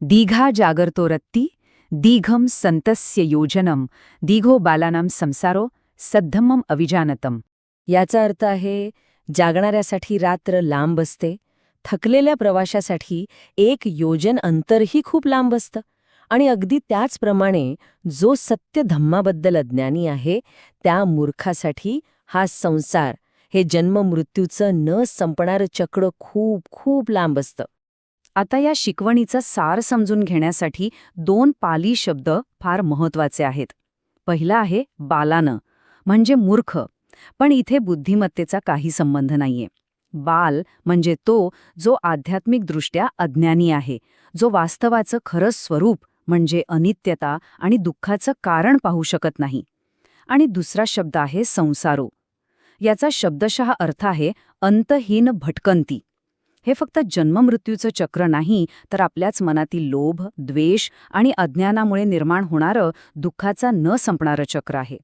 दीघा जागर्तो रत्ती दीघम संतस्य योजनम दीघो बालानाम संसारो सद्धम्मम अविजानतम. याचा अर्थ आहे, जागणाऱ्यासाठी रात्र लांब असते, थकलेल्या प्रवाशासाठी एक योजन अंतरही खूप लांब असतं, आणि अगदी त्याचप्रमाणे जो सत्य धम्माबद्दल अज्ञानी आहे त्या मूर्खासाठी हा संसार, हे जन्ममृत्यूचं न संपणारं चक्र खूप खूप लांब असतं. आता या शिकवणीचं सार समजून घेण्यासाठी 2 पाली शब्द फार महत्वाचे आहेत. पहिला आहे बालानं, म्हणजे मूर्ख, पण इथे बुद्धिमत्तेचा काही संबंध नाहीये. बाल म्हणजे तो जो आध्यात्मिकदृष्ट्या अज्ञानी आहे, जो वास्तवाचं खरं स्वरूप म्हणजे अनित्यता आणि दुःखाचं कारण पाहू शकत नाही. आणि दुसरा शब्द आहे संसारो. याचा शब्दशः अर्थ आहे अंतहीन भटकंती. हे फक्त जन्ममृत्यूचं चक्र नाही, तर आपल्याच मनातील लोभ, द्वेष आणि अज्ञानामुळे निर्माण होणारं दुःखाचा न संपणारं चक्र आहे.